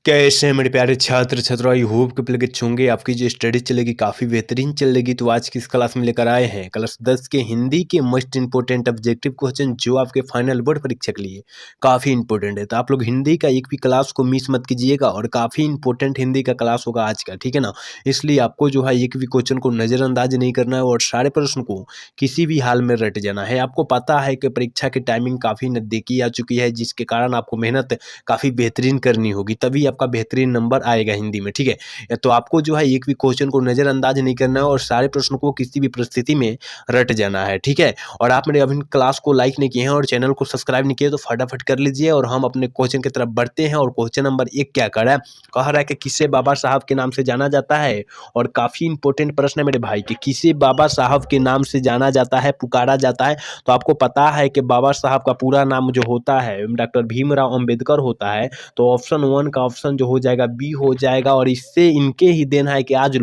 कैसे हैं मेरे प्यारे छात्र छात्रा। आई होप कि प्लगे होंगे आपकी जो स्टडी चलेगी काफ़ी बेहतरीन चलेगी। तो आज की इस क्लास में लेकर आए हैं क्लास 10 के हिंदी के मोस्ट इंपॉर्टेंट ऑब्जेक्टिव क्वेश्चन जो आपके फाइनल बोर्ड परीक्षा के लिए काफ़ी इंपॉर्टेंट है। तो आप लोग हिंदी का एक भी क्लास को मिस मत कीजिएगा और काफ़ी इंपॉर्टेंट हिंदी का क्लास होगा आज का, ठीक है ना। इसलिए आपको जो है एक भी क्वेश्चन को नज़रअंदाज नहीं करना है और सारे प्रश्न को किसी भी हाल में रट जाना है। आपको पता है कि परीक्षा की टाइमिंग काफ़ी नज़दीकी आ चुकी है, जिसके कारण आपको मेहनत काफ़ी बेहतरीन करनी होगी, तभी आपका बेहतरीन नंबर आएगा हिंदी में, ठीक है। तो आपको जो है एक भी क्वेश्चन को नज़रअंदाज नहीं करना है और सारे प्रश्नों को किसी भी परिस्थिति में रट जाना है, ठीक है। और आपने अभी क्लास को लाइक नहीं किए हैं और चैनल को सब्सक्राइब नहीं किए तो फटाफट कर लीजिए और हम अपने क्वेश्चन की तरफ बढ़ते हैं। और क्वेश्चन नंबर 1 क्या कर रहा है, कह रहा है कि किसे बाबा साहब के नाम से जाना जाता है। और काफ़ी इंपॉर्टेंट प्रश्न है मेरे भाई कि किसे बाबा साहब के नाम से जाना जाता है, पुकारा जाता है। तो आपको पता है कि बाबा साहब का पूरा नाम जो होता है डॉक्टर भीमराव अंबेडकर होता है। तो ऑप्शन 1 का ऑप्शन जो हो जाएगा बी हो जाएगा। और इससे इनके ही देन है कि आज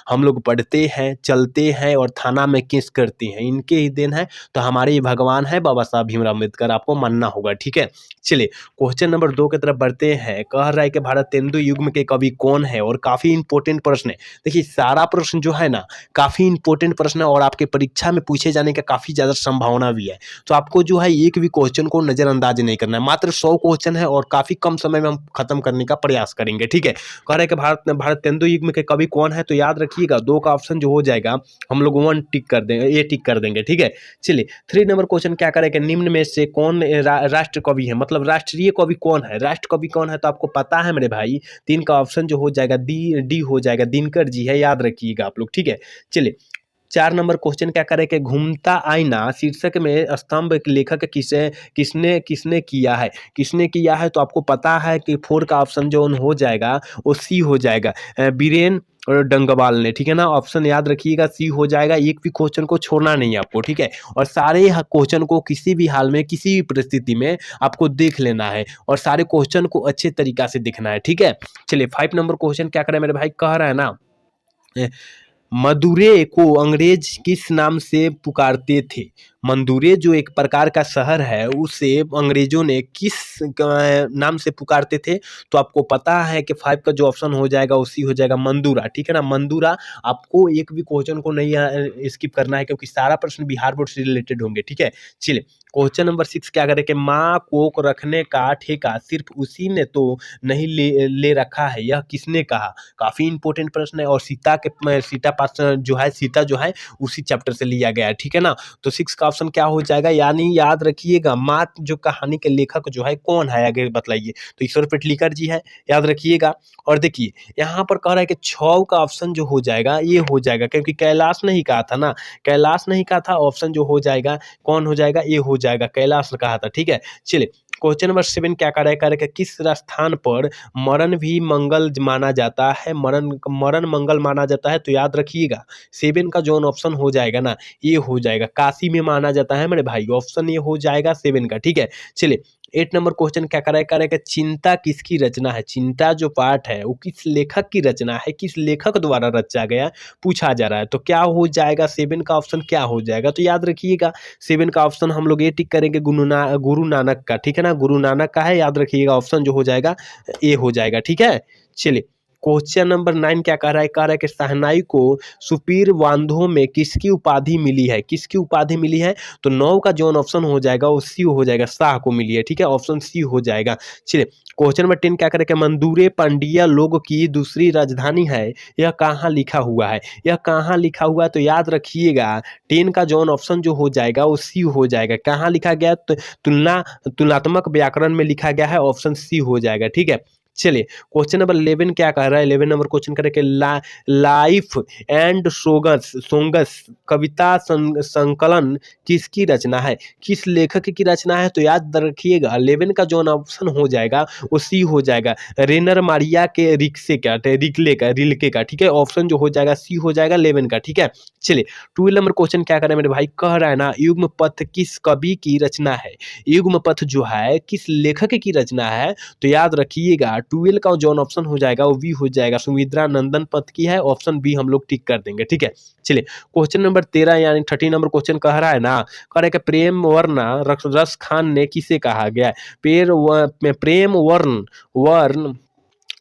हम लोग पढ़ते हैं, चलते हैं और थाना में केस करते हैं, इनके ही देन है। तो हमारे ये भगवान है बाबा साहब भीमराव अम्बेडकर, आपको मानना होगा, ठीक है। चलिए क्वेश्चन नंबर 2 की तरफ बढ़ते हैं। कह रहा है कि भारतेंदु युग के कवि कौन है। और काफी इंपॉर्टेंट प्रश्न है। देखिए सारा प्रश्न जो है ना काफी इंपॉर्टेंट प्रश्न है और आपके परीक्षा में पूछे जाने का काफी ज्यादा संभावना भी है। तो आपको जो है एक भी क्वेश्चन को नजरअंदाज नहीं करना है। मात्र 100 क्वेश्चन है और काफी कम समय में हम खत्म करने का प्रयास करेंगे, ठीक है। कह रहे हैं कि भारतेंदु युग के कवि कौन है। तो याद रखिएगा 2 का ऑप्शन जो हो जाएगा हम लोग 1 टिक कर देंगे, ए टिक कर देंगे, ठीक है। चलिए 3 नंबर क्वेश्चन क्या करेंगे, निम्न में से कौन राष्ट्र कवि है, मतलब राष्ट्रीय कवि कौन है, राष्ट्र कवि कौन है। तो आपको पता है मेरे भाई 3 का ऑप्शन जो हो जाएगा डी हो जाएगा, दिनकर जी है, याद रखिएगा आप लोग, ठीक है। चलिए 4 नंबर क्वेश्चन क्या करें कि घूमता आईना शीर्षक में स्तंभ लेखक किसने किसने किया है, किसने किया है। तो आपको पता है कि 4 का ऑप्शन जो हो जाएगा वो सी हो जाएगा, बीरेन और डंगवाल ने, ठीक है ना। ऑप्शन याद रखिएगा सी हो जाएगा। एक भी क्वेश्चन को छोड़ना नहीं है आपको, ठीक है। और सारे क्वेश्चन को किसी भी हाल में किसी भी परिस्थिति में आपको देख लेना है और सारे क्वेश्चन को अच्छे तरीका से देखना है, ठीक है। चलिए 5 नंबर क्वेश्चन क्या करें मेरे भाई, कह रहा है ना मदुरै को अंग्रेज किस नाम से पुकारते थे। मंदुरे जो एक प्रकार का शहर है उसे अंग्रेजों ने किस नाम से पुकारते थे। तो आपको पता है कि 5 का जो ऑप्शन हो जाएगा उसी हो जाएगा मंदुरा, ठीक है ना। मंदुरा। आपको एक भी क्वेश्चन को नहीं स्किप करना है क्योंकि सारा प्रश्न बिहार बोर्ड से रिलेटेड होंगे, ठीक है। चलिए क्वेश्चन नंबर 6 क्या करें कि माँ को रखने का ठेका सिर्फ उसी ने तो नहीं ले रखा है, यह किसने कहा। काफी इंपॉर्टेंट प्रश्न है और सीता पास जो है सीता जो है उसी चैप्टर से लिया गया है, ठीक है ना। तो 6 का ऑप्शन क्या हो जाएगा, यानी याद रखिएगा माँ जो कहानी के लेखक जो है कौन है आगे बताइए। तो ईश्वर पेटलीकर जी है, याद रखिएगा। और देखिए यहाँ पर कह रहा है कि 6 का ऑप्शन जो हो जाएगा ये हो जाएगा क्योंकि कैलाश नहीं कहा था ना, कैलाश नहीं कहा था। ऑप्शन जो हो जाएगा कौन हो जाएगा, ये हो जाएगा, कैलाश कहा था, ठीक है। चलिए क्वेश्चन नंबर 7 क्या कर रहा है कि किस स्थान पर मरण भी मंगल माना जाता है, मरण मंगल माना जाता है। तो याद रखिएगा 7 का जो ऑप्शन हो जाएगा ना ये हो जाएगा, काशी में माना जाता है मेरे भाई। ऑप्शन ये हो जाएगा 7 का, ठीक है। चलिए 8 नंबर क्वेश्चन क्या करे कि चिंता किसकी रचना है। चिंता जो पाठ है वो किस लेखक की रचना है, किस लेखक द्वारा रचा गया पूछा जा रहा है। तो क्या हो जाएगा 7 का ऑप्शन क्या हो जाएगा। तो याद रखिएगा 7 का ऑप्शन हम लोग ये टिक करेंगे गुरु नानक का, ठीक है ना, गुरु नानक का है, याद रखिएगा। ऑप्शन जो हो जाएगा ए हो जाएगा, ठीक है। चलिए क्वेश्चन नंबर 9 क्या कह रहा है कि शहनाई को सुपीर वांधो में किसकी उपाधि मिली है, किसकी उपाधि मिली है। तो 9 का जो ऑप्शन हो जाएगा वो सी हो जाएगा, शाह को मिली है, ठीक है। ऑप्शन सी हो जाएगा। चलिए क्वेश्चन नंबर 10 क्या करें कि मंदुरे पांडिया लोग की दूसरी राजधानी है, यह कहाँ लिखा हुआ है, यह कहाँ लिखा हुआ है। तो याद रखिएगा 10 का जो ऑप्शन जो हो जाएगा वो सी हो जाएगा, कहाँ लिखा गया तुलनात्मक व्याकरण में लिखा गया है, ऑप्शन सी हो जाएगा, ठीक है। चलिए क्वेश्चन नंबर 11 क्या कह रहा है, 11 नंबर क्वेश्चन करें कि लाइफ एंड सोंगस कविता संकलन किसकी रचना है, किस लेखक की रचना है। तो याद रखिएगा 11 का जो ऑप्शन हो जाएगा वो सी हो जाएगा, रेनर मारिया के रिल्के का, ठीक है। ऑप्शन जो हो जाएगा सी हो जाएगा 11 का, ठीक है। चलिए 12 नंबर क्वेश्चन क्या करें मेरे भाई, कह रहा है ना युग्म पथ किस कवि की रचना है, युग्म पथ जो है किस लेखक की रचना है। तो याद रखिएगा 12 का जो ऑप्शन हो जाएगा वो बी हो जाएगा, सुमित्रा नंदन पथ की है। ऑप्शन बी हम लोग टिक कर देंगे, ठीक है। चलिए क्वेश्चन नंबर 13 यानी 30 नंबर क्वेश्चन कह रहा है ना, कह रहा है कि प्रेम वर्ण रस खान ने किसे कहा गया है। प्रेम वर्ण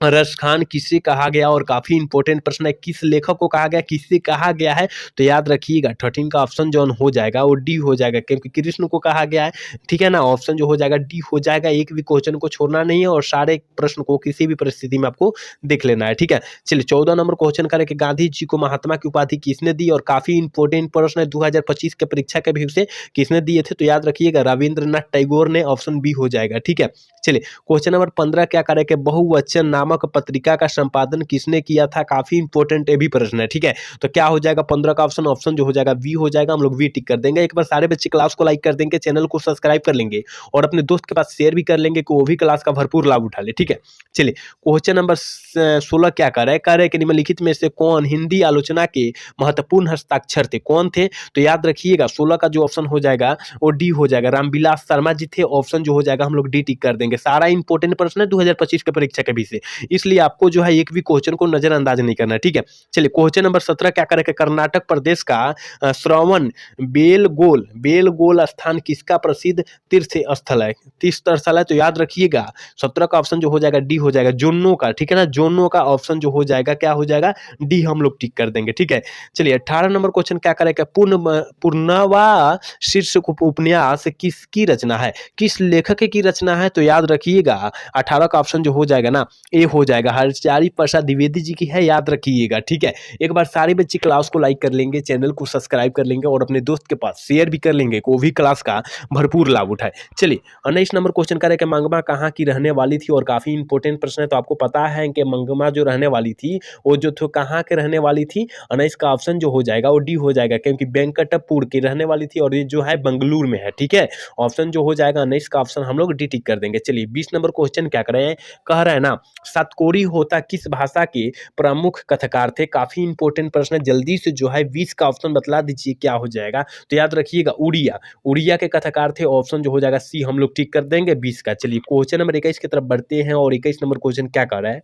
रस खान किसे कहा गया, और काफी इंपॉर्टेंट प्रश्न है, किस लेखक को कहा गया, किससे कहा गया है, तो याद रखिएगा 13 का ऑप्शन जो हो जाएगा वो डी हो जाएगा, क्योंकि कृष्ण को कहा गया है। ठीक है ना, ऑप्शन जो हो जाएगा डी हो जाएगा, एक भी क्वेश्चन को छोड़ना नहीं है और सारे प्रश्न को किसी भी परिस्थिति में आपको देख लेना है। ठीक है, चलिए 14 नंबर क्वेश्चन करें कि गांधी जी को महात्मा की उपाधि किसने दी, और काफी इंपॉर्टेंट प्रश्न है 2025 के परीक्षा के भी से किसने दिए थे, तो याद रखिएगा रविंद्रनाथ टैगोर ने, ऑप्शन बी हो जाएगा। ठीक है, चलिए क्वेश्चन नंबर 15 क्या करें कि बहुवचन नामक पत्रिका का संपादन किसने किया था, काफी इंपॉर्टेंट ये भी प्रश्न है। ठीक है, तो क्या हो जाएगा 15 का ऑप्शन जो हो जाएगा वी हो जाएगा, हम लोग वी टिक कर देंगे। एक बार सारे बच्चे क्लास को लाइक कर देंगे, चैनल को सब्सक्राइब कर लेंगे और अपने दोस्त के पास शेयर भी कर लेंगे कि वो भी क्लास का भरपूर लाभ उठा ले। ठीक है, चलिए क्वेश्चन नंबर 16 क्या कर रहे कि निम्नलिखित में से कौन हिंदी आलोचना के महत्वपूर्ण हस्ताक्षर थे, कौन थे, तो याद रखिएगा 16 का जो ऑप्शन हो जाएगा वो डी हो जाएगा, रामविलास शर्मा जी थे, ऑप्शन जो हो जाएगा हम लोग डी टिक कर देंगे। सारा इंपॉर्टेंट प्रश्न है 2025 के परीक्षा के भी से, इसलिए आपको जो है एक भी क्वेश्चन को नजरअंदाज नहीं करना है। ठीक है, चलिए क्वेश्चन नंबर 17 क्या करें कि कर्नाटक प्रदेश का श्रवण बेलगोल स्थान किसका प्रसिद्ध तीर्थ स्थल है, तो याद रखिएगा 17 का ऑप्शन जो हो जाएगा डी हो जाएगा, जोनो का। ठीक है ना, जोनो का ऑप्शन जो हो जाएगा क्या हो जाएगा, डी हम लोग टिक कर देंगे। ठीक है, चलिए 18 नंबर क्वेश्चन क्या करें कि पूर्णवा शीर्षक उपन्यास किसकी रचना है, किस लेखक की रचना है, तो याद रखिएगा 18 का ऑप्शन जो हो जाएगा ना ए हो जाएगा, हरचारी प्रसाद द्विवेदी जी की है, याद रखिएगा। ठीक है, एक बार सारे बच्चे क्लास को लाइक कर लेंगे, चैनल को सब्सक्राइब कर लेंगे और अपने दोस्त के पास शेयर भी कर लेंगे को भी क्लास का भरपूर लाभ उठाए। चलिए 19 नंबर क्वेश्चन करें कि मंगमा कहाँ की रहने वाली थी, और काफी इंपॉर्टेंट प्रश्न है, तो आपको पता है कि मंगमा जो रहने वाली थी वो जो थी कहाँ के रहने वाली थी, 19 का ऑप्शन जो हो जाएगा वो डी हो जाएगा, क्योंकि वेंकटपुर की रहने वाली थी और ये जो है बेंगलुरु में है। ठीक है, ऑप्शन जो हो जाएगा 19 का ऑप्शन हम लोग डी टिक कर देंगे। चलिए 20 नंबर क्वेश्चन क्या कर रहे हैं, कह रहे हैं ना सातकोरी होता किस भाषा के प्रमुख कथाकार थे, काफी इंपॉर्टेंट प्रश्न है, जल्दी से जो है 20 का ऑप्शन बतला दीजिए क्या हो जाएगा, तो याद रखिएगा उड़िया के कथाकार थे, ऑप्शन जो हो जाएगा सी हम लोग टिक कर देंगे 20 का। चलिए क्वेश्चन नंबर 21 की तरफ बढ़ते हैं और 21 नंबर क्वेश्चन क्या कर रहा है,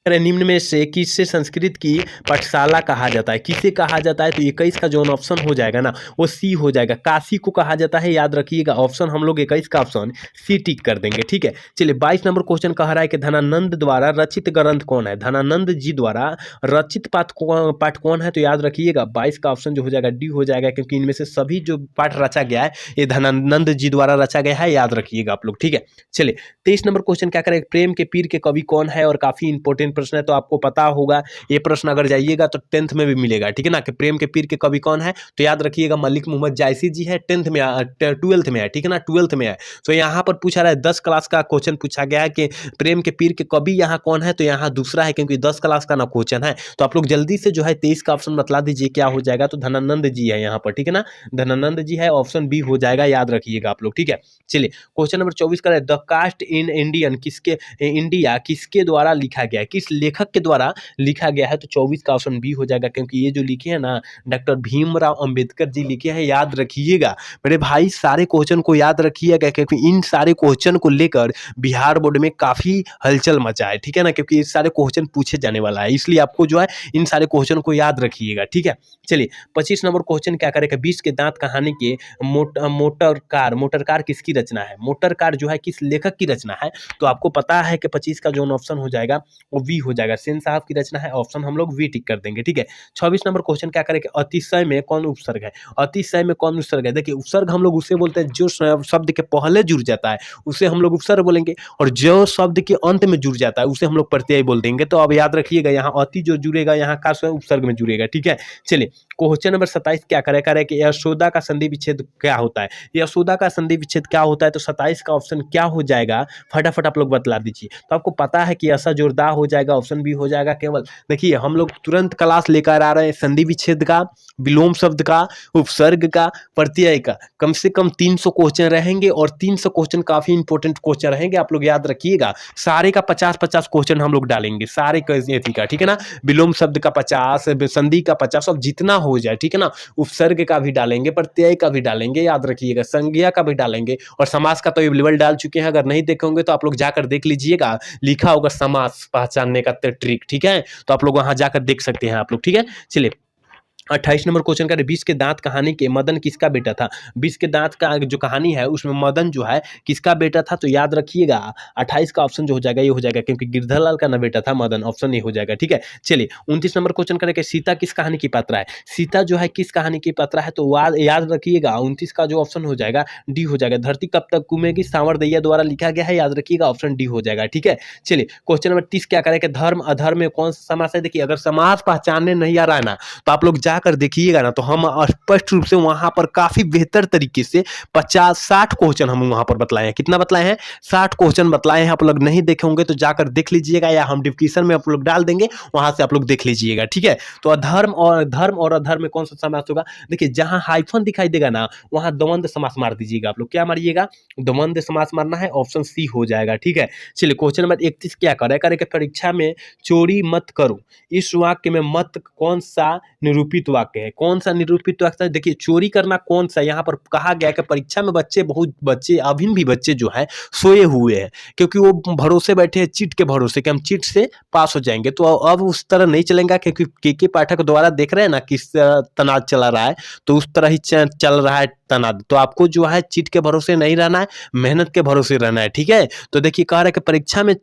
निम्न में से किससे संस्कृत की पाठशाला कहा जाता है, किसे कहा जाता है, तो 21 का जो ऑप्शन हो जाएगा ना वो सी हो जाएगा, काशी को कहा जाता है, याद रखिएगा ऑप्शन हम लोग 21 का ऑप्शन सी टिक कर देंगे। ठीक है, चलिए 22 नंबर क्वेश्चन कह रहा है कि धनानंद द्वारा रचित ग्रंथ कौन है, धनानंद जी द्वारा रचित पाठ कौन है, तो याद रखिएगा 22 का ऑप्शन जो हो जाएगा डी हो जाएगा, क्योंकि इनमें से सभी जो पाठ रचा गया है ये धनानंद जी द्वारा रचा गया है, याद रखिएगा आप लोग। ठीक है, चलिए 23 नंबर क्वेश्चन क्या करें, प्रेम के पीर के कवि कौन है, और काफी इंपॉर्टेंट प्रश्न है, तो आपको पता होगा ये प्रश्न अगर जाइएगा तो 10th में भी मिलेगा। ठीक है ना, कि प्रेम के पीर के कवि कौन है, तो याद रखिएगा मलिक मोहम्मद जायसी जी है, 10th में 12th में है। ठीक है ना, 12th में है, तो यहाँ पर पूछा रहा है 10 क्लास का क्वेश्चन पूछा गया है कि प्रेम के पीर के कवि यहाँ कौन है, तो यहाँ दूसरा है, क्योंकि 10 क्लास का ना क्वेश्चन है, तो आप लोग जल्दी से जो है 23 का ऑप्शन बतला दीजिए क्या हो जाएगा, तो धनानंद जी है यहाँ पर। ठीक है ना, धनानंद जी है, ऑप्शन बी हो जाएगा, याद रखिएगा आप लोग। ठीक है, चलिए क्वेश्चन नंबर 24 का द कास्ट इन इंडिया किसके द्वारा लिखा गया है, किस लेखक के द्वारा लिखा गया है, तो 24 का ऑप्शन बी हो जाएगा, क्योंकि ये जो लिखे हैं ना डॉक्टर भीमराव अंबेडकर जी लिखे हैं, याद रखिएगा मेरे भाई, सारे क्वेश्चन को याद रखिएगा, क्योंकि इन सारे क्वेश्चन को लेकर बिहार बोर्ड में काफी हलचल मचा है। ठीक है ना, क्योंकि ये सारे क्वेश्चन पूछे जाने वाला है, इसलिए आपको जो है इन सारे क्वेश्चन को याद रखिएगा। ठीक है, चलिए 25 नंबर क्वेश्चन क्या करेगा, 20 के दांत कहानी के मोटर कार किसकी रचना है, मोटर कार जो है किस लेखक की रचना है, तो आपको पता है कि 25 का जो ऑप्शन हो जाएगा वो वी हो जाएगा, सेन साहब की रचना है, ऑप्शन हम लोग वी टिक कर देंगे। ठीक है, 26 नंबर क्वेश्चन क्या करेंगे, अतिशय में कौन उपसर्ग है, अतिशय में कौन उपसर्ग है, देखिए उपसर्ग हम लोग उसे बोलते हैं जो शब्द के पहले जुड़ जाता है उसे हम लोग उपसर्ग बोलेंगे, और जो शब्द के अंत में जुड़ जाता है उसे हम लोग प्रत्यय बोल देंगे। तो अब याद रखिएगा यहाँ अति जो जुड़ेगा यहाँ का उपसर्ग में जुड़ेगा। ठीक है, चलिए क्वेश्चन नंबर 27 क्या करेगा कि यशोदा का संधि विच्छेद क्या होता है, यशोदा का संधि विच्छेद क्या होता है, तो 27 का ऑप्शन क्या हो जाएगा, फटाफट आप लोग बतला दीजिए। तो आपको पता है कि ऐसा जोरदार हो जाएगा, ऑप्शन बी हो जाएगा। केवल देखिए हम लोग तुरंत क्लास लेकर आ रहे हैं संधि विच्छेद का, विलोम शब्द का, उपसर्ग का, प्रत्यय का, कम से कम 300 क्वेश्चन रहेंगे और 300 क्वेश्चन काफी इंपॉर्टेंट क्वेश्चन रहेंगे, आप लोग याद रखिएगा। सारे का 50-50 क्वेश्चन हम लोग डालेंगे, सारे का, ठीक है ना, विलोम शब्द का 50, संधि का 50, अब जितना हो जाए। ठीक है ना, उपसर्ग का भी डालेंगे, प्रत्यय का भी डालेंगे, याद रखिएगा, संज्ञा का भी डालेंगे, और समास का तो अवेलेबल डाल चुके हैं, अगर नहीं देखे होंगे तो आप लोग जाकर देख लीजिएगा, लिखा होगा समास पहचानने का ट्रिक। ठीक है, तो आप लोग वहां जाकर देख सकते हैं आप लोग। ठीक है, चलिए 28 नंबर क्वेश्चन का विष के दांत कहानी के मदन किसका बेटा था। विष के दांत का जो कहानी है उसमें मदन जो है किसका बेटा था, तो याद रखिएगा 28 का ऑप्शन जो हो जाएगा ये हो जाएगा, क्योंकि गिरधरलाल का ना बेटा था मदन, ऑप्शन ये हो जाएगा। ठीक है, चलिए 29 नंबर क्वेश्चन करेंगे, सीता किस कहानी की पात्रा है। सीता जो है किस कहानी की पात्रा है, तो याद रखिएगा 29 का जो ऑप्शन हो जाएगा डी हो जाएगा। धरती कब तक घूमेगी सांवर दैया द्वारा लिखा गया है, याद रखिएगा ऑप्शन डी हो जाएगा। ठीक है, चलिए क्वेश्चन नंबर 30 क्या करेंगे, धर्म अधर्म में कौन सा समास है। देखिए अगर समास पहचानने नहीं आ रहा है ना तो आप लोग जाकर देखिएगा ना, तो हम स्पष्ट रूप से वहां पर काफी बेहतर तरीके से 50-60 क्वेश्चन हम वहां पर बतलाए हैं। कितना बतलाए हैं, 60 क्वेश्चन बतलाए हैं। आप लोग नहीं देखे होंगे तो जाकर देख लीजिएगा, या हम डिस्क्रिप्शन में आप लोग डाल देंगे, वहां से आप लोग देख लीजिएगा। ठीक है, तो धर्म और अधर्म में कौन सा समास होगा। देखिए जहां हाइफन दिखाई देगा ना वहां द्वंद्व समास मार दीजिएगा। आप लोग क्या मारिएगा, द्वंद्व समास मारना है, ऑप्शन सी हो जाएगा। ठीक है, चलिए क्वेश्चन नंबर 31 क्या करे कि परीक्षा में चोरी मत करो, इस वाक्य में मत कौन सा निरूपित वाक्य है। कौन सा निरूपित वाक्य है, देखिए चोरी करना कौन सा, यहाँ पर कहा गया कि परीक्षा में बहुत बच्चे अभी भी बच्चे जो है सोए हुए हैं, क्योंकि वो भरोसे बैठे हैं चिट के भरोसे कि हम चिट से पास हो जाएंगे। तो अब उस तरह नहीं चलेगा, क्योंकि के पाठक द्वारा देख रहे हैं ना किस तनाज चला रहा है, तो उस तरह ही चल रहा है तनाज। तो आपको जो है चिट के भरोसे नहीं रहना है, मेहनत के भरोसे रहना है। ठीक है, तो देखिए कह रहा है कि परीक्षा में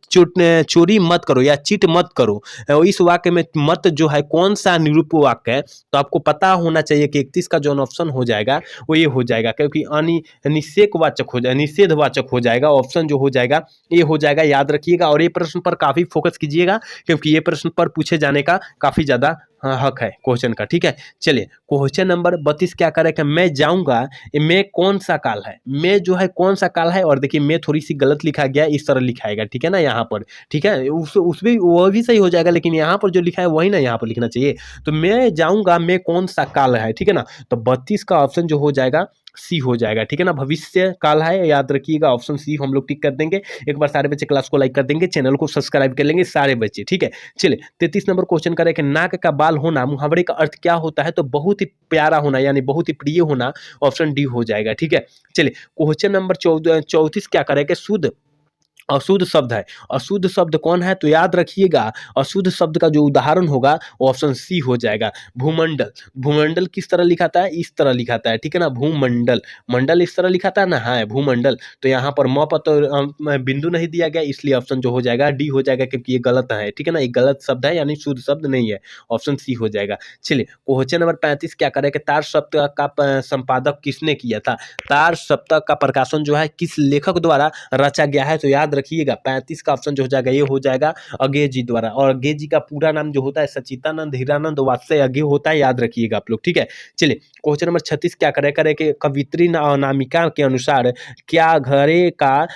चोरी मत करो या चीट मत करो, इस वाक्य में मत जो है कौन सा निरूप वाक्य है, तो आपको पता होना चाहिए कि 31 का जो ऑप्शन हो जाएगा वो ये हो जाएगा, क्योंकि निषेधवाचक हो जाएगा। ऑप्शन जो हो जाएगा ये हो जाएगा, याद रखिएगा। और ये प्रश्न पर काफी फोकस कीजिएगा, क्योंकि ये प्रश्न पर पूछे जाने का काफी ज्यादा हक है क्वेश्चन का। ठीक है, चलिए क्वेश्चन नंबर 32 क्या करे कि मैं जाऊंगा, मैं कौन सा काल है। मैं जो है कौन सा काल है, और देखिए मैं थोड़ी सी गलत लिखा गया, इस तरह लिखाएगा। ठीक है ना, यहाँ पर ठीक है उसमें वो भी सही हो जाएगा, लेकिन यहाँ पर जो लिखा है वही ना यहाँ पर लिखना चाहिए। तो मैं जाऊंगा, मैं कौन सा काल है। ठीक है ना, तो 32 का ऑप्शन जो हो जाएगा सी हो जाएगा। ठीक है ना, भविष्य काल है, याद रखिएगा ऑप्शन सी हम लोग टिक कर देंगे। एक बार सारे बच्चे क्लास को लाइक कर देंगे, चैनल को सब्सक्राइब कर लेंगे सारे बच्चे। ठीक है, चलिए 33 नंबर क्वेश्चन करें कि नाक का बाल होना मुहावरे का अर्थ क्या होता है, तो बहुत ही प्यारा होना यानी बहुत ही प्रिय होना, ऑप्शन डी हो जाएगा। ठीक है, चलिए क्वेश्चन नंबर 34 क्या करें कि शुद्ध अशुद्ध शब्द है। अशुद्ध शब्द कौन है, तो याद रखिएगा अशुद्ध शब्द का जो उदाहरण होगा वो ऑप्शन सी हो जाएगा, भूमंडल। भूमंडल किस तरह लिखाता है, इस तरह लिखाता है। ठीक है ना, भूमंडल, मंडल इस तरह लिखाता है ना, हाँ भूमंडल। तो यहाँ पर म पर तो बिंदु नहीं दिया गया, इसलिए ऑप्शन जो हो जाएगा डी हो जाएगा, क्योंकि ये गलत है। ठीक है ना, एक गलत शब्द है यानी शुद्ध शब्द नहीं है, ऑप्शन सी हो जाएगा। चलिए क्वेश्चन नंबर 35 क्या करें कि तार सप्तक का संपादक किसने किया था। तार सप्तक का प्रकाशन जो है किस लेखक द्वारा रचा गया है, तो याद रखिएगा 35 का ऑप्शन जो हो जाएगा ये हो जाएगा अज्ञे जी द्वारा। और अज्ञे जी का पूरा नाम जो होता है सचितानंद हीरानंद वात्सल्य अज्ञे होता है, याद रखिएगा आप लोग। ठीक है, चलिए क्वेश्चन नंबर 36 क्या करे कि कवित्री अनामिका के अनुसार क्या घरे का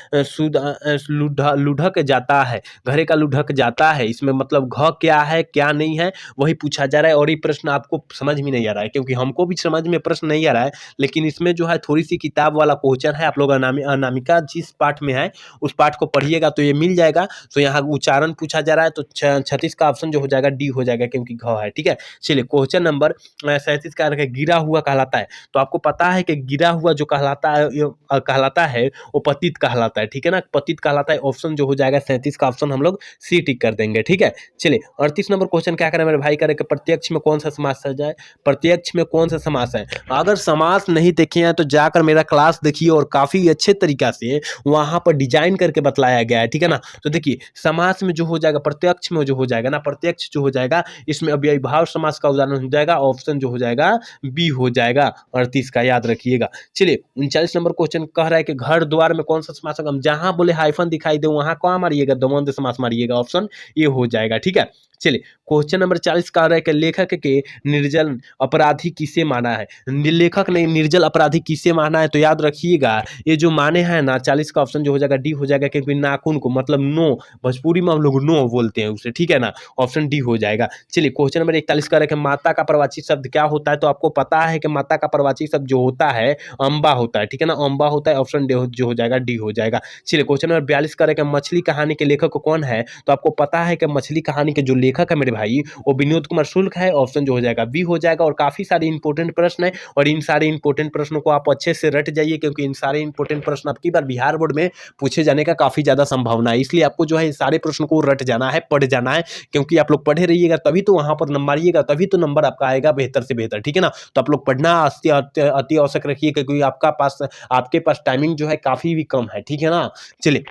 लुढ़क जाता है। घरे का लुढ़क जाता है, इसमें मतलब घ क्या है क्या नहीं है वही पूछा जा रहा है। और ये प्रश्न आपको समझ में नहीं आ रहा है, क्योंकि हमको भी समझ में प्रश्न नहीं आ रहा है, लेकिन इसमें जो है थोड़ी सी किताब वाला क्वेश्चन है। आप लोग अनामिका जिस पाठ में है उस पाठ को पढ़िएगा तो ये मिल जाएगा। तो यहाँ उच्चारण पूछा जा रहा है, तो 36 का ऑप्शन जो हो जाएगा डी हो जाएगा, क्योंकि घ है। ठीक है, चलिए क्वेश्चन नंबर 37 का गिरा हुआ कहलाता है। तो आपको पता है कि गिरा हुआ जो कहलाता है वो पतित कहलाता है। ठीक है ना, पतित कहलाता है, ऑप्शन जो हो जाएगा 37 का ऑप्शन हम लोग सी टिक कर देंगे। ठीक है, चलिए 38 नंबर क्वेश्चन क्या करें मेरे भाई, करे कि प्रत्यक्ष में कौन सा समास है जाए। प्रत्यक्ष में कौन सा समास है, अगर समास नहीं देखे हैं तो जाकर मेरा क्लास देखिए, और काफी अच्छे तरीका से वहां पर डिजाइन करके बतलाया गया है। ठीक है ना, तो देखिए समास में जो हो जाएगा, प्रत्यक्ष में जो हो जाएगा ना, प्रत्यक्ष जो हो जाएगा इसमें अव्ययीभाव समास का उदाहरण हो जाएगा, ऑप्शन जो हो जाएगा बी हो जाएगा 38 का, याद रखिएगा। चलिए 39 नंबर क्वेश्चन कह रहा है कि घर द्वार में कौन सा समास होगा। जहां बोले हाइफन दिखाई दे वहां कहाँ मारिएगा, द्वंद्व समास मारिएगा, ऑप्शन ये हो जाएगा। ठीक है, चलिए क्वेश्चन नंबर 40 कह रहा है कि लेखक के निर्जल अपराधी किसे माना है। लेखक ने निर्जल अपराधी किसे माना है, तो याद रखिएगा ये जो माने हैं ना, 40 का ऑप्शन जो हो जाएगा डी हो जाएगा, क्योंकि नाखून को मतलब नो, भोजपुरी में हम लोग नो बोलते हैं उसे। ठीक है ना, ऑप्शन डी हो जाएगा। चलिए क्वेश्चन नंबर 41 कह रहा है कि माता का प्रवाची शब्द क्या होता है। तो आपको पता है कि माता का प्रवाची शब्द जो होता है अम्बा होता है। ठीक है ना, अम्बा होता है, ऑप्शन जो हो जाएगा डी हो जाएगा। चलिए क्वेश्चन नंबर 42 कह रहा है कि मछली कहानी के लेखक कौन है। तो आपको पता है कि मछली कहानी के जो लेखक है मेरे भाई वो विनोद कुमार शुक्ल है, ऑप्शन जो हो जाएगा बी हो जाएगा। और काफी सारे इंपॉर्टेंट प्रश्न है, और इन सारे इंपॉर्टेंट प्रश्नों को आप अच्छे से रट जाइए, क्योंकि इन सारे इंपॉर्टेंट प्रश्न आपकी बार बिहार बोर्ड में पूछे जाने का काफी काफ़ी ज़्यादा संभावना है। इसलिए आपको जो है सारे प्रश्न को रट जाना है, पढ़ जाना है, क्योंकि आप लोग पढ़े रहिएगा तभी तो वहाँ पर नंबर आइएगा, तभी तो नंबर आपका आएगा बेहतर से बेहतर, ठीक है ना? तो आप लोग पढ़ना अति आवश्यक रखिए, क्योंकि आपके पास टाइमिंग जो है काफ़ी भी कम है, ठीक है ना? चलिए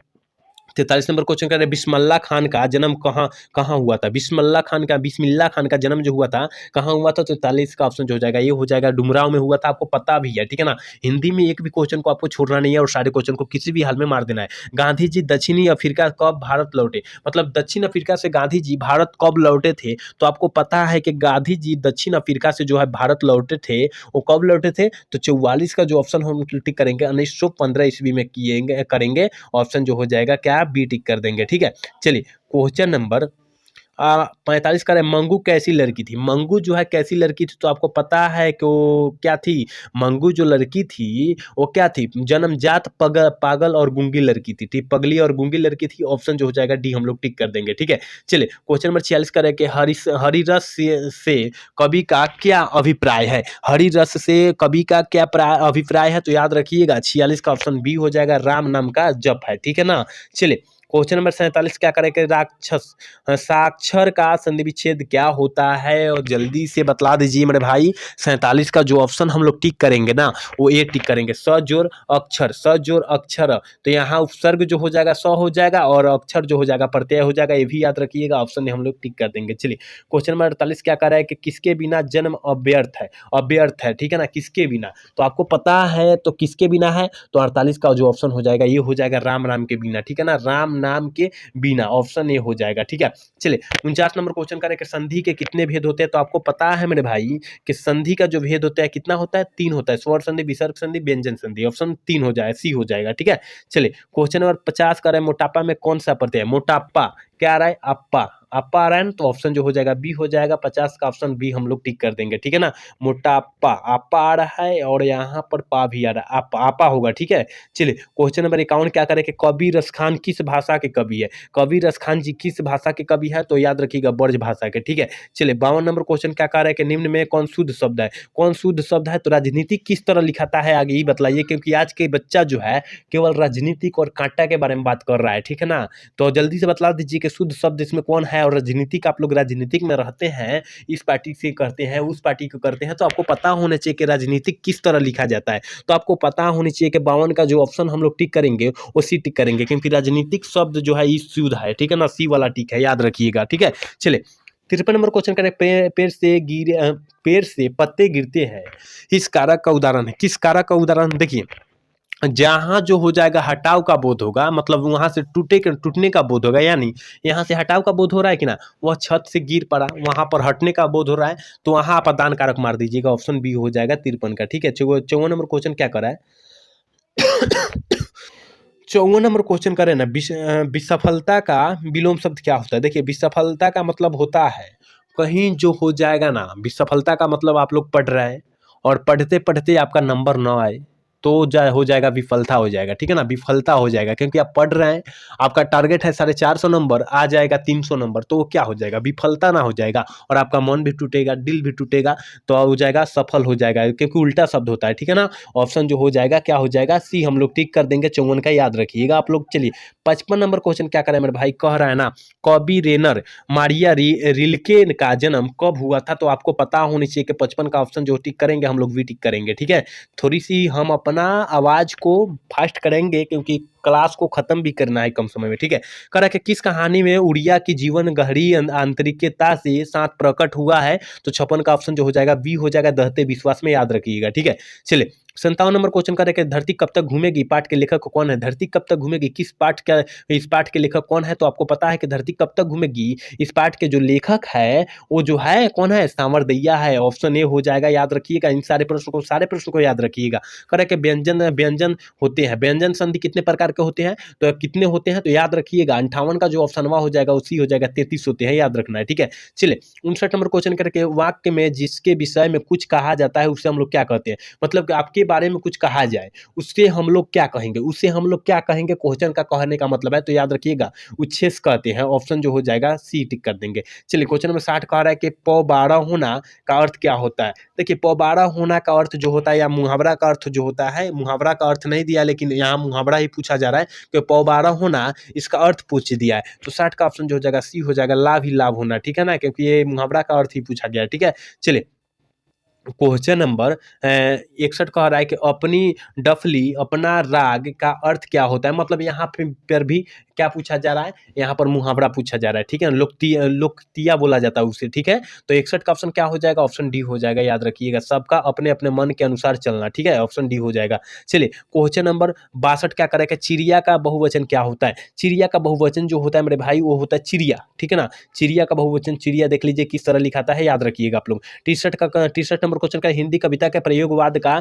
43 नंबर क्वेश्चन कर रहे हैं, बिस्मिल्लाह खान का जन्म कहाँ कहाँ हुआ था? बिस्मिल्लाह खान का जन्म जो हुआ था कहाँ हुआ था? तो 43 का ऑप्शन जो हो जाएगा ये हो जाएगा डुमरांव में हुआ था, आपको पता भी है, ठीक है ना? हिंदी में एक भी क्वेश्चन को आपको छोड़ना नहीं है और सारे क्वेश्चन को किसी भी हाल में मार देना है। गांधी जी दक्षिणी अफ्रीका कब भारत लौटे? मतलब दक्षिण अफ्रीका से गांधी जी भारत कब लौटे थे? तो आपको पता है कि गांधी जी दक्षिण अफ्रीका से जो है भारत लौटे थे, वो कब लौटे थे? तो 44 का जो ऑप्शन हम टिक करेंगे 1915 ईस्वी में करेंगे। ऑप्शन जो हो जाएगा क्या, बी टिक कर देंगे, ठीक है। चलिए क्वेश्चन नंबर 45 का है, मंगू कैसी लड़की थी? मंगू जो है कैसी लड़की थी? तो आपको पता है कि वो क्या थी? मंगू जो लड़की थी वो क्या थी? जन्मजात पागल और गूंगी लड़की थी, ठीक, पगली और गूंगी लड़की थी। ऑप्शन जो हो जाएगा डी हम लोग टिक कर देंगे, ठीक है। चलिए क्वेश्चन नंबर 46 का है कि हरिरस से कवि का क्या अभिप्राय है? हरिरस से कवि का क्या अभिप्राय है? तो याद रखिएगा 46 का ऑप्शन बी हो जाएगा, राम नाम का जप है, ठीक है ना। चलिए क्वेश्चन नंबर 47 क्या करेंगे, साक्षर का संधि विच्छेद क्या होता है? और जल्दी से बतला दीजिए मेरे भाई। 47 का जो ऑप्शन हम लोग टिक करेंगे ना, वो ए टिक करेंगे, स जोड़ अक्षर। तो यहाँ उपसर्ग जो हो जाएगा स हो जाएगा और अक्षर जो हो जाएगा प्रत्यय हो जाएगा, ये भी याद रखिएगा। ऑप्शन हम लोग टिक कर देंगे। चलिए क्वेश्चन नंबर 48 क्या कर रहा है कि किसके बिना जन्म अव्यर्थ है, ठीक है ना, किसके बिना? तो आपको पता है तो किसके बिना है? तो 48 का जो ऑप्शन हो जाएगा ये हो जाएगा, राम नाम के बिना, ठीक है ना, राम नाम के बिना। ऑप्शन ए हो जाएगा, ठीक है। चलिए 49 नंबर क्वेश्चन करें कि संधि के कितने भेद होते हैं? तो आपको पता है मेरे भाई कि संधि का जो भेद होता है कितना होता है? 3 होता है, स्वर संधि, विसर्ग संधि, व्यंजन संधि। ऑप्शन 3 हो जाएगा, सी हो जाएगा, ठीक है। चलिए क्वेश्चन नंबर 50 का है, मोटापा में कौन सा प्रत्यय है? मोटापा क्या आ रहा है? अप्पा आ रहा है, तो ऑप्शन जो हो जाएगा बी हो जाएगा। 50 का ऑप्शन बी हम लोग टिक कर देंगे, ठीक है ना। मोटापा आपा आ रहा है और यहाँ पर पा भी आ रहा है, आपा होगा, ठीक है। चलिए क्वेश्चन नंबर 51 क्या करें कि कवि रसखान किस भाषा के कवि है? कवि रसखान जी किस भाषा के कवि है? तो याद रखिएगा ब्रज भाषा के, ठीक है। चलिए 52 नंबर क्वेश्चन क्या कह रहा है कि निम्न में कौन शुद्ध शब्द है? कौन शुद्ध शब्द है? तो राजनीति किस तरह लिखाता है आगे ही बतलाइए, क्योंकि आज के बच्चा जो है केवल राजनीतिक और कांटा के बारे में बात कर रहा है, ठीक है ना। तो जल्दी से बतला दीजिए कि शुद्ध शब्द इसमें कौन है? और राजनीतिक, आप लोग राजनीतिक में रहते हैं, इस पार्टी से करते हैं, उस पार्टी को करते हैं, तो आपको पता होना चाहिए कि राजनीतिक किस तरह लिखा जाता है। तो आपको पता होनी चाहिए कि 52 का जो ऑप्शन हम लोग टिक करेंगे वो सी टिक करेंगे, क्योंकि राजनीतिक शब्द जो है ये शुद्ध है, ठीक है ना, सी वाला टिक है, याद रखिएगा, ठीक है। चलिए 53 नंबर क्वेश्चन करें, पेड़ से पत्ते गिरते हैं, इस कारक का उदाहरण है? किस कारक का उदाहरण? देखिए जहाँ जो हो जाएगा हटाव का बोध होगा, मतलब वहां से टूटने का बोध होगा, यानी यहाँ से हटाव का बोध हो रहा है कि ना, वह छत से गिर पड़ा, वहां पर हटने का बोध हो रहा है, तो वहां आप दान कारक मार दीजिएगा। ऑप्शन बी हो जाएगा 53 का, ठीक है। 54 नंबर क्वेश्चन क्या कर रहा है? 54 नंबर क्वेश्चन करें ना, विसफलता का विलोम शब्द क्या होता है? देखिए विसफलता का मतलब होता है कहीं जो हो जाएगा ना, विसफलता का मतलब आप लोग पढ़ रहे हैं और पढ़ते पढ़ते आपका नंबर ना आए तो हो जाएगा विफलता हो जाएगा, ठीक है ना, विफलता हो जाएगा, क्योंकि आप पढ़ रहे हैं, आपका टारगेट है 450 नंबर, आ जाएगा 300 नंबर, तो वो क्या हो जाएगा? विफलता ना हो जाएगा और आपका मन भी टूटेगा, दिल भी टूटेगा, तो हो जाएगा सफल हो जाएगा, क्योंकि उल्टा शब्द होता है, ठीक है ना। ऑप्शन जो हो जाएगा क्या हो जाएगा? सी हम लोग टिक कर देंगे। 54 का याद रखिएगा आप लोग। चलिए 55 नंबर क्वेश्चन क्या करें मेरे भाई, कह रहा है ना कॉबी रेनर मारिया रिल्के का जन्म कब हुआ था? तो आपको पता होनी चाहिए कि 55 का ऑप्शन जो टिक करेंगे हम लोग वी टिक करेंगे, ठीक है। थोड़ी सी हम अपना आवाज को फास्ट करेंगे क्योंकि क्लास को खत्म भी करना है कम समय में, ठीक है। कह कि किस कहानी में उड़िया की जीवन गहरी आंतरिकता से साथ प्रकट हुआ है? तो 56 का ऑप्शन जो हो जाएगा बी हो जाएगा, दहते विश्वास में, याद रखिएगा, ठीक है। चलिए 57 नंबर क्वेश्चन कर रहे कि धरती कब तक घूमेगी पाठ के लेखक कौन है? धरती कब तक घूमेगी किस पाठ का, इस पाठ के लेखक कौन है? तो आपको पता है कि धरती कब तक घूमेगी इस पाठ के जो लेखक है वो जो है कौन है? सांवरदैया है। ऑप्शन ए हो जाएगा, याद रखिएगा। इन सारे प्रश्नों को याद रखिएगा। करे कि व्यंजन होते हैं, व्यंजन संधि कितने प्रकार के होते हैं? तो कितने होते हैं? तो याद रखिएगा 58 का जो ऑप्शन हो जाएगा उसी हो जाएगा, 33 होते हैं, याद रखना है, ठीक है। चलिए 59 नंबर क्वेश्चन करके वाक्य में जिसके विषय में कुछ कहा जाता है उसे हम लोग क्या कहते हैं? मतलब कि आपके बारे में कुछ कहा जाए उससे हम लोग क्या कहेंगे? उससे हम लोग क्या कहेंगे? क्वेश्चन का कहने का मतलब है, तो याद रखिएगा उच्छेद कहते हैं। ऑप्शन जो हो जाएगा सी टिक कर देंगे। चलिए क्वेश्चन नंबर 60 कह रहा है कि पौबारा होना का अर्थ क्या होता है? देखिए पौबारा होना का अर्थ जो होता है या मुहावरा का अर्थ जो होता है, मुहावरा का अर्थ नहीं दिया लेकिन यहाँ मुहावरा ही पूछा जा रहा है कि पौबारा होना इसका अर्थ पूछ दिया है, तो 60 का ऑप्शन जो हो जाएगा सी हो जाएगा, लाभ ही लाभ होना, ठीक है ना, क्योंकि ये मुहावरा का अर्थ ही पूछा गया है, ठीक है। चलिए क्वेश्चन नंबर 61 कह रहा है कि अपनी डफली अपना राग का अर्थ क्या होता है, मतलब यहाँ पर भी क्या पूछा जा रहा है, यहाँ पर मुहावरा पूछा जा रहा है, ठीक है, लोकतिया बोला जाता है उसे, ठीक है। तो 61 का ऑप्शन क्या हो जाएगा, ऑप्शन डी हो जाएगा, याद रखिएगा, सबका अपने अपने मन के अनुसार चलना, ठीक है, ऑप्शन डी हो जाएगा। चलिए क्वेश्चन नंबर 62 क्या करेगा, चिड़िया का बहुवचन क्या होता है। चिड़िया का बहुवचन जो होता है मेरे भाई वो होता है चिड़िया, ठीक है ना। चिड़िया का बहुवचन चिड़िया देख लीजिए किस तरह लिखाता है, याद रखिएगा आप लोग। 63 नंबर क्वेश्चन का हिंदी कविता के प्रयोगवाद का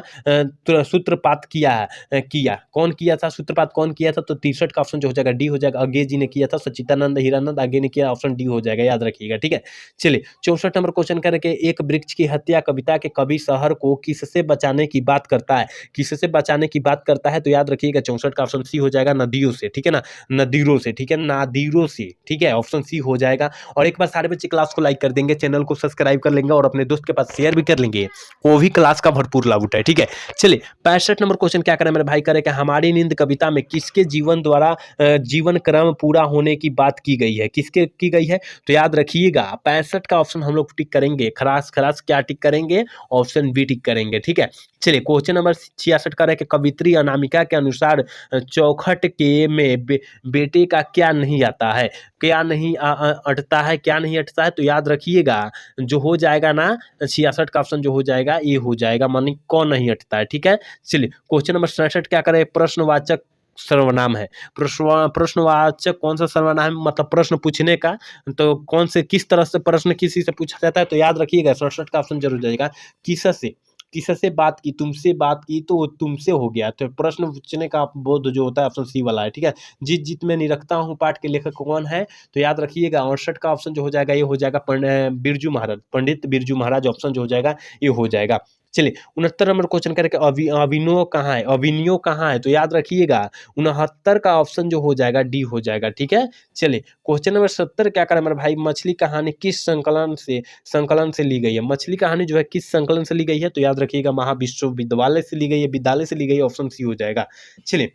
सूत्रपात किया कौन किया था, सूत्रपात कौन किया था, तो 63 का ऑप्शन जो हो जाएगा डी हो जाएगा, अगे जी ने किया था, सच्चिदानंद हीरानंद आगे ने किया, ऑप्शन डी हो जाएगा, याद रखिएगा, ठीक है। चलिए 64 नंबर क्वेश्चन करके एक वृक्ष की हत्या कविता के कवि शहर को किससे बचाने की बात करता है, किससे बचाने की बात करता है, तो याद रखिएगा 64 का ऑप्शन सी हो जाएगा, नदियों से, ठीक है ना, नदीरों से, ठीक है, नादीरों से, ठीक है, ऑप्शन सी हो जाएगा। और एक बार सारे बच्चे क्लास को लाइक कर देंगे, चैनल को सब्सक्राइब कर लेंगे और अपने दोस्त के पास शेयर भी कर लेंगे, वो भी क्लास का भरपूर लाभ उठाए, ठीक है। चलिए 65 नंबर क्वेश्चन क्या करें मेरे भाई, करें कि हमारी नींद कविता में किसके जीवन द्वारा जीवन क्रम पूरा होने की बात की गई है, किसके की गई है, तो याद रखिएगा 65 का ऑप्शन हम लोग टिक करेंगे, खरास खरास क्या टिक करेंगे, ऑप्शन बी टिक करेंगे, ठीक है। चलिए क्वेश्चन नंबर 66 का है कि कवित्री अनामिका के अनुसार चौखट के में बेटे का क्या नहीं आता है, क्या नहीं अटता है, क्या नहीं अटता है, तो याद रखिएगा जो हो जाएगा ना 66 का ऑप्शन जो हो जाएगा ये हो जाएगा, मानी कौन नहीं हटता है, ठीक है। चलिए क्वेश्चन नंबर 67 क्या करें, प्रश्नवाचक सर्वनाम है, प्रश्नवाचक कौन सा सर्वनाम है, मतलब प्रश्न पूछने का, तो कौन से किस तरह से प्रश्न किसी से पूछा जाता है, तो याद रखिएगा 67 का ऑप्शन जरूर जाएगा, किससे, किससे बात की, तुमसे बात की तो तुमसे हो गया, तो प्रश्न पूछने का बोध जो होता है ऑप्शन सी वाला है, ठीक है। जीत जीत में निरखता हूँ पाठ के लेखक कौन है, तो याद रखिएगा 68 का ऑप्शन जो हो जाएगा ये हो जाएगा बिरजू महाराज, पंडित बिरजू महाराज, ऑप्शन जो हो जाएगा ये हो जाएगा। चलिए 69 नंबर क्वेश्चन करके अभिनव कहाँ है, अभिनयो कहाँ है, तो याद रखिएगा 69 का ऑप्शन जो हो जाएगा डी हो जाएगा, ठीक है। चलिए क्वेश्चन नंबर 70 क्या करें मेरे भाई, मछली कहानी किस संकलन से ली गई है, मछली कहानी जो है किस संकलन से ली गई है, तो याद रखिएगा महाविश्वविद्यालय से ली गई है, विद्यालय से ली गई है, ऑप्शन सी हो जाएगा। चलिए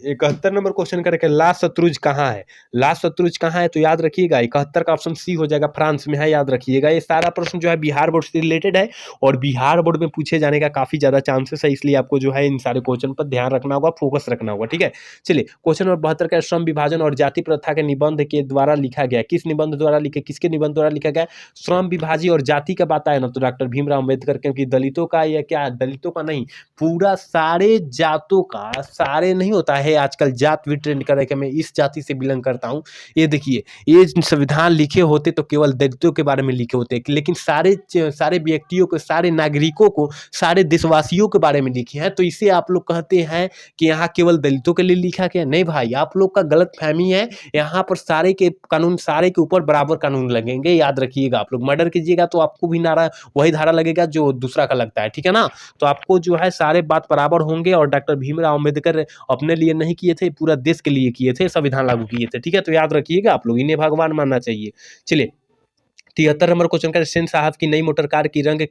71 नंबर क्वेश्चन करके ला शत्रुज कहाँ है, ला शत्रुज कहाँ है, तो याद रखिएगा 71 का ऑप्शन सी हो जाएगा, फ्रांस में है, याद रखिएगा। ये सारा प्रश्न जो है बिहार बोर्ड से रिलेटेड है और बिहार बोर्ड में पूछे जाने का काफी ज्यादा चांसेस है, इसलिए आपको जो है इन सारे क्वेश्चन पर ध्यान रखना होगा, फोकस रखना होगा, ठीक है। चलिए क्वेश्चन नंबर 72 का श्रम विभाजन और जाति प्रथा के निबंध के द्वारा लिखा गया, किस निबंध द्वारा लिखे, किसके निबंध द्वारा लिखा गया, श्रम विभाजी और जाति का बात आया ना, तो डॉक्टर भीमराव अम्बेडकर, क्योंकि दलितों का या क्या, दलितों का नहीं, पूरा सारे जातों का, सारे नहीं होता है आजकल जात भी ट्रेंड कर रहे कि मैं इस जाति से बिलोंग करता हूँ, ये देखिए ये संविधान लिखे होते तो केवल दलितों के बारे में लिखे होते, लेकिन सारे व्यक्तियों को, सारे नागरिकों को, सारे देशवासियों के बारे में लिखे हैं, तो इसे आप लोग कहते हैं कि यहाँ केवल दलितों के लिए लिखा गया, नहीं भाई आप लोग का गलत फहमी है, यहाँ पर सारे के कानून, सारे के ऊपर बराबर कानून लगेंगे, याद रखिएगा। आप लोग मर्डर कीजिएगा तो आपको भी नारा वही धारा लगेगा जो दूसरा का लगता है, ठीक है ना, तो आपको जो है सारे बात बराबर होंगे। और डॉक्टर भीमराव अम्बेडकर अपने लिए नहीं किए थे, पूरा देश के लिए किए थे, संविधान लागू किए थे, ठीक है, तो याद रखिएगा आप लोग, इन्हें भगवान मानना चाहिए। चलिए 73 नंबर क्वेश्चन का, सेन साहब की नई मोटर कार की रंग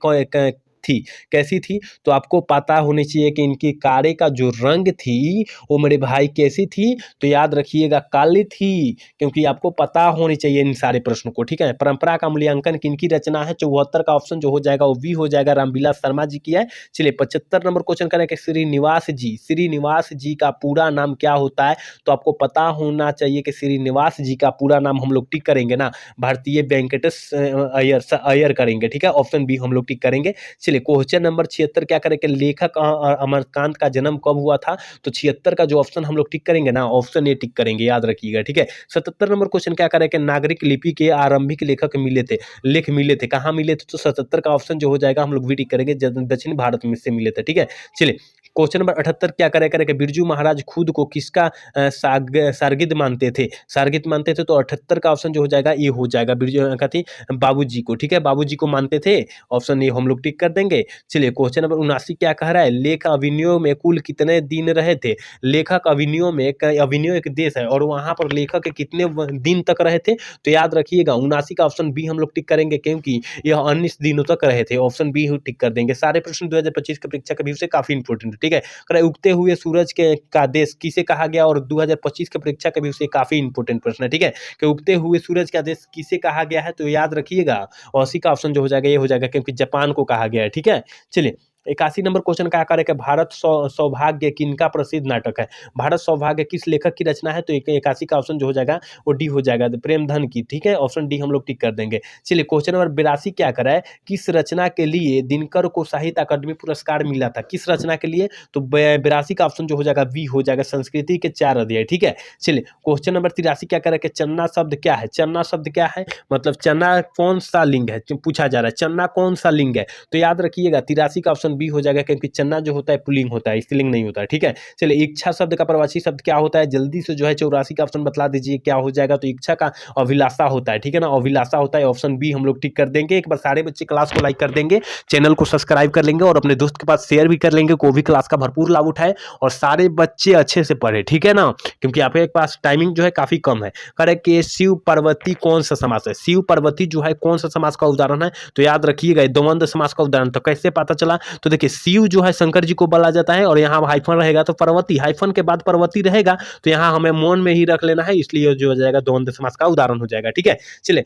थी, कैसी थी, तो आपको पता होनी चाहिए कि इनकी कारें का जो रंग थी वो मेरे भाई कैसी थी, तो याद रखिएगा काली थी, क्योंकि आपको पता होनी चाहिए इन सारे प्रश्नों को, ठीक है। परंपरा का मूल्यांकन किनकी रचना है, 74 का ऑप्शन जो हो जाएगा वो भी हो जाएगा, रामविलास शर्मा जी की है। चलिए 75 नंबर क्वेश्चन करें कि श्रीनिवास जी का पूरा नाम क्या होता है, तो आपको पता होना चाहिए कि श्रीनिवास जी का पूरा नाम हम लोग टिक करेंगे ना, भारतीय वेंकटेश अय्यर करेंगे, ठीक है, ऑप्शन बी हम लोग टिक करेंगे। चलिए क्वेश्चन नंबर 76 क्या करें कि लेखक अमरकांत का जन्म कब हुआ था, तो 76 का जो ऑप्शन हम लोग टिक करेंगे ना, ऑप्शन ए टिक करेंगे, याद रखिएगा, ठीक है। 77 नंबर क्वेश्चन क्या करें कि नागरिक लिपि के आरंभिक लेखक मिले थे, कहाँ मिले थे, तो 77 का ऑप्शन जो हो जाएगा हम लोग भी टिक करेंगे, दक्षिण भारत में से मिले थे, ठीक है। चलिए क्वेश्चन नंबर 78 क्या करें कि बिरजू महाराज खुद को किसका शार्गिद मानते थे, तो 78 का ऑप्शन जो हो जाएगा ये हो जाएगा, बिरजू कहती बाबूजी को, ठीक है, बाबूजी को मानते थे, ऑप्शन ये हम लोग टिक कर देंगे। चलिए क्वेश्चन नंबर 79 क्या कह रहा है, लेख अभिनयों में कुल कितने दिन रहे थे, लेखक अभिनयों में, अभिनय एक देश है और वहां पर लेखक कितने दिन तक रहे थे, तो याद रखिएगा 79 का ऑप्शन बी हम लोग टिक करेंगे, क्योंकि यह 19 दिनों तक रहे थे, ऑप्शन बी टिक कर देंगे। सारे प्रश्न 2025 के परीक्षा के व्यू से काफी इंपोर्टेंट ठीक है। कह उगते हुए सूरज के का देश किसे कहा गया, और 2025 के परीक्षा का भी उसे काफी इंपॉर्टेंट प्रश्न है, ठीक है, कि उगते हुए सूरज का देश किसे कहा गया है, तो याद रखिएगा 80 का ऑप्शन जो हो जाएगा ये हो जाएगा, क्योंकि जापान को कहा गया है, ठीक है। चलिए 81 नंबर क्वेश्चन का आकार है कि भारत सौभाग्य किनका प्रसिद्ध नाटक है, भारत सौभाग्य किस लेखक की रचना है, तो 81 का ऑप्शन जो हो जाएगा वो डी हो जाएगा, प्रेमधन की, ठीक है, ऑप्शन डी हम लोग टिक कर देंगे। चलिए क्वेश्चन नंबर 82 क्या करा है, किस रचना के लिए दिनकर को साहित्य अकादमी पुरस्कार मिला था, किस रचना के लिए, तो 82 का ऑप्शन जो हो जाएगा बी हो जाएगा, संस्कृति के 4 अध्याय, ठीक है। चलिए क्वेश्चन नंबर 83 क्या करा है कि चन्ना शब्द क्या है, चन्ना शब्द क्या है, मतलब चन्ना कौन सा लिंग है, पूछा जा रहा है चन्ना कौन सा लिंग है, तो याद रखिएगा 83 का ऑप्शन बी हो जाएगा, क्योंकि चन्ना जो होता है पुल्लिंग होता है, स्त्रीलिंग नहीं होता है, ठीक है। चलिए इच्छा शब्द का प्रवाची शब्द क्या होता है, जल्दी से जो है 84 का ऑप्शन बतला दीजिए क्या हो जाएगा, तो इच्छा का अभिलाषा होता है, ठीक है ना, अभिलाषा होता है, ऑप्शन बी हम लोग टिक कर देंगे। एक बार सारे बच्चे क्लास को लाइक कर देंगे, चैनल को सब्सक्राइब कर लेंगे और अपने दोस्त के पास शेयर भी कर लेंगे, को भी क्लास का भरपूर लाभ उठाए और सारे बच्चे अच्छे से पढ़े, ठीक है ना, क्योंकि आपके पास टाइमिंग जो है काफी कम है। करे कि शिव पार्वती कौन सा समास है, शिव पार्वती जो है कौन सा समास का उदाहरण है, तो याद रखिएगा द्वंद्व समास का उदाहरण। तो कैसे पता चला, तो देखिए शिव जो है शंकर जी को बोला जाता है और यहाँ हाइफन रहेगा तो पार्वती, हाइफन के बाद पार्वती रहेगा, तो यहाँ हमें मौन में ही रख लेना है, इसलिए जो हो जाएगा द्वंद्व समास का उदाहरण हो जाएगा, ठीक है। चलिए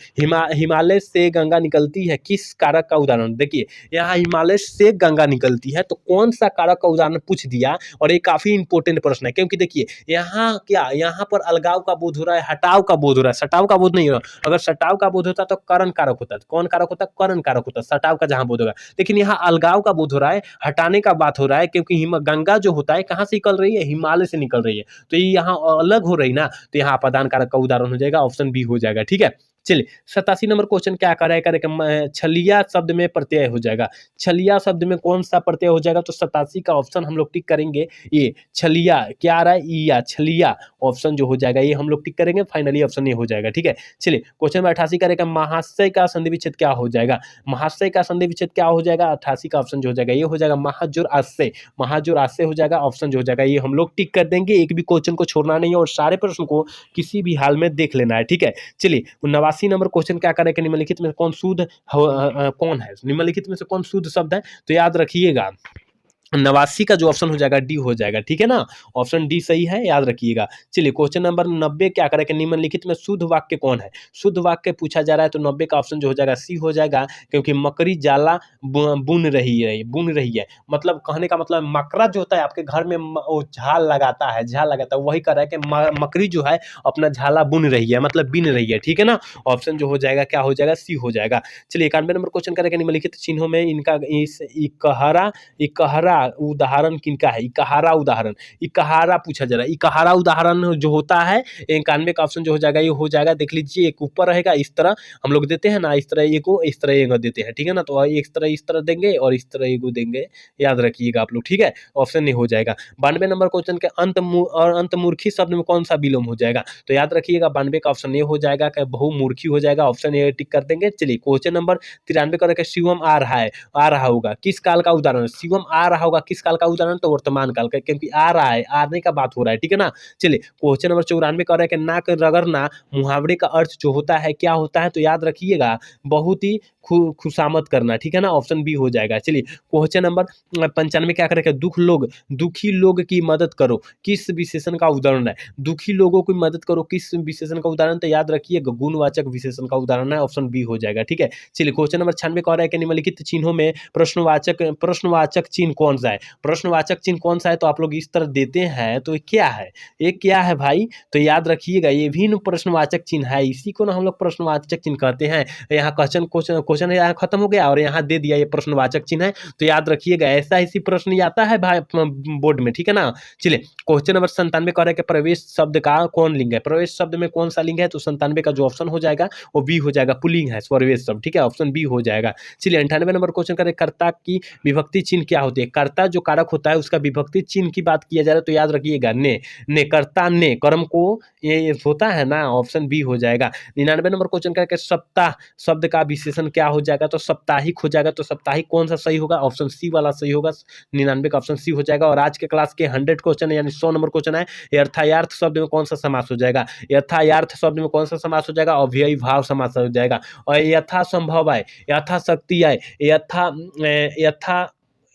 हिमालय से गंगा निकलती है किस कारक का उदाहरण, देखिए यहाँ हिमालय से गंगा निकलती है तो कौन सा कारक का उदाहरण पूछ दिया, और ये काफी इंपॉर्टेंट प्रश्न है, क्योंकि देखिए यहाँ क्या, यहाँ पर अलगाव का बोध हो रहा है, हटाव का बोध हो रहा है, सटाव का बोध नहीं हो रहा। अगर सटाव का बोध होता तो करण कारक होता, कौन कारक होता, करण कारक होता, सटाव का जहां बोध होगा, लेकिन यहाँ अलगाव का बोध हो रहा है, हटाने का बात हो रहा है, क्योंकि गंगा जो होता है कहां से निकल रही है, हिमालय से निकल रही है, तो ये यहाँ अलग हो रही ना, तो यहाँ अपादान कारक का उदाहरण हो जाएगा, ऑप्शन बी हो जाएगा, ठीक है। चलिए 87 नंबर क्वेश्चन क्या कर रहा है, छलिया शब्द में प्रत्यय हो जाएगा, छलिया शब्द में कौन सा प्रत्यय हो जाएगा, तो 87 का ऑप्शन हम लोग टिक करेंगे, ये छलिया क्या आ रहा है, ईया छलिया, ऑप्शन जो हो जाएगा ये हम लोग टिक करेंगे, फाइनली ऑप्शन ये हो जाएगा, ठीक है। चलिए क्वेश्चन नंबर 88 करेगा, महाशय का संधि विच्छेद क्या हो जाएगा, महाशय का संधि विच्छेद क्या हो जाएगा, 88 का ऑप्शन जो हो जाएगा ये हो जाएगा महाजोर आशय, महाजोर आशय हो जाएगा, ऑप्शन जो हो जाएगा ये हम लोग टिक कर देंगे, एक भी क्वेश्चन को छोड़ना नहीं है और सारे प्रश्न को किसी भी हाल में देख लेना है, ठीक है। चलिए 89 नंबर क्वेश्चन क्या करें कि निम्नलिखित में कौन शुद्ध कौन है, निम्नलिखित में से कौन शुद्ध शब्द है, तो याद रखिएगा 89 का जो ऑप्शन हो जाएगा डी हो जाएगा, ठीक है ना, ऑप्शन डी सही है, याद रखिएगा। चलिए क्वेश्चन नंबर 90 क्या करें कि निम्नलिखित में शुद्ध वाक्य कौन है, शुद्ध वाक्य पूछा जा रहा है, तो 90 का ऑप्शन जो हो जाएगा सी हो जाएगा, क्योंकि मकड़ी जाला बुन रही है, मतलब कहने का मतलब मकड़ा जो होता है आपके घर में वो झाल लगाता है, वही कर रहा है कि मकड़ी जो है अपना झाला बुन रही है, मतलब बिन रही है, ठीक है ना, ऑप्शन जो हो जाएगा क्या हो जाएगा, सी हो जाएगा। चलिए 91 नंबर क्वेश्चन करें कि निम्नलिखित चिन्हों में इनका इकहरा उदाहरण किनका है, इकहारा उदाहरण, इकहारा पूछा जा रहा है, इकहारा उदाहरण जो होता है 91 का ऑप्शन जो हो जाएगा ये हो जाएगा, देख लीजिए एक ऊपर रहेगा, इस तरह हम लोग देते हैं ना, इस तरह एगो, इस तरह एगो देते हैं, ठीक है ना, तो इस तरह देंगे और इस तरह एगो देंगे, याद रखिएगा आप लोग, ठीक है, ऑप्शन नहीं हो जाएगा। 92 नंबर क्वेश्चन के अंतमूर्खी शब्द में कौन सा विलोम हो जाएगा, तो याद रखिएगा 92 का ऑप्शन ये हो जाएगा कि बहुमूर्खी हो जाएगा, ऑप्शन ए टिक कर देंगे। चलिए क्वेश्चन नंबर 93 करके शिवम आ रहा होगा किस काल का उदाहरण, शिवम आ रहा होगा किस काल का उदाहरण, तो वर्तमान काल का, क्योंकि आ रहा है, आने का बात हो रहा है, ठीक है ना। चलिए क्वेश्चन नंबर 94 कर रहा है कि नाक रगड़ना मुहावरे का अर्थ जो होता है क्या होता है, तो याद रखिएगा बहुत ही खुशामद करना, ठीक है ना, ऑप्शन बी हो जाएगा। चलिए क्वेश्चन नंबर 95 क्या करेगा, दुखी लोग की मदद करो किस विशेषण का उदाहरण है, दुखी लोगों की मदद करो किस विशेषण का उदाहरण, तो याद रखिएगा गुणवाचक विशेषण का उदाहरण है, ऑप्शन बी हो जाएगा, ठीक है। चलिए क्वेश्चन नंबर 96 कह रहा है कि निम्नलिखित चिन्हों में प्रश्नवाचक चिन्ह कौन सा है, प्रश्नवाचक चिन्ह कौन सा है, तो आप लोग इस तरह देते हैं, तो ये क्या है भाई, तो याद रखिएगा ये भी प्रश्नवाचक चिन्ह है, इसी को ना हम लोग प्रश्नवाचक चिन्ह कहते हैं। यहाँ क्वेश्चन यहाँ खत्म हो गया और यहाँ दे दिया ये प्रश्नवाचक चिन्ह है, तो याद रखिएगा ऐसा इसी प्रश्न आता है भाई बोर्ड में, ठीक है ना। चलिए क्वेश्चन नंबर 97 कह रहा है कि प्रवेश शब्द का कौन लिंग है, प्रवेश शब्द में कौन सा लिंग है, तो 97 का जो ऑप्शन हो जाएगा वो बी हो जाएगा, पुल्लिंग है प्रवेश शब्द, ठीक है, ऑप्शन बी हो जाएगा। चलिए 98 नंबर क्वेश्चन करें कर्ता की विभक्ति चिन्ह क्या होती है, कर्ता जो कारक होता है उसका विभक्ति चिन्ह की बात किया जा रहा है, तो याद रखिएगा ने कर्ता ने कर्म को ये होता है ना, ऑप्शन बी हो जाएगा। 99 नंबर क्वेश्चन करके सप्ताह शब्द का विशेषण क्या हो जाएगा, तो साप्ताहिक हो जाएगा, तो साप्ताहिक कौन सा सही होगा, ऑप्शन सी वाला सही होगा, 99 का ऑप्शन सी हो जाएगा। और आज के क्लास के 100 क्वेश्चन यानी 100 नंबर क्वेश्चन है, यथार्थ शब्द में कौन सा समास हो जाएगा, यथार्थ शब्द में कौन सा समास हो जाएगा, अव्ययी भाव समास हो जाएगा। और यथा संभव है, यथा शक्ति है, यथा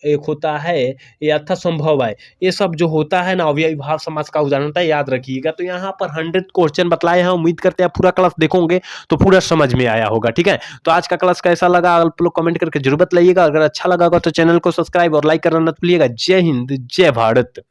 एक होता है यथासंभव है, ये सब जो होता है ना अव्ययी भाव समास का उदाहरण होता है, याद रखिएगा। तो यहाँ पर 100 क्वेश्चन बतलाए हैं, उम्मीद करते हैं पूरा क्लास देखोगे तो पूरा समझ में आया होगा। ठीक है, तो आज का क्लास कैसा लगा आप लोग कमेंट करके जरूर बताइएगा। अगर अच्छा लगा होगा तो चैनल को सब्सक्राइब और लाइक करना मत भूलिएगा। जय हिंद, जय भारत।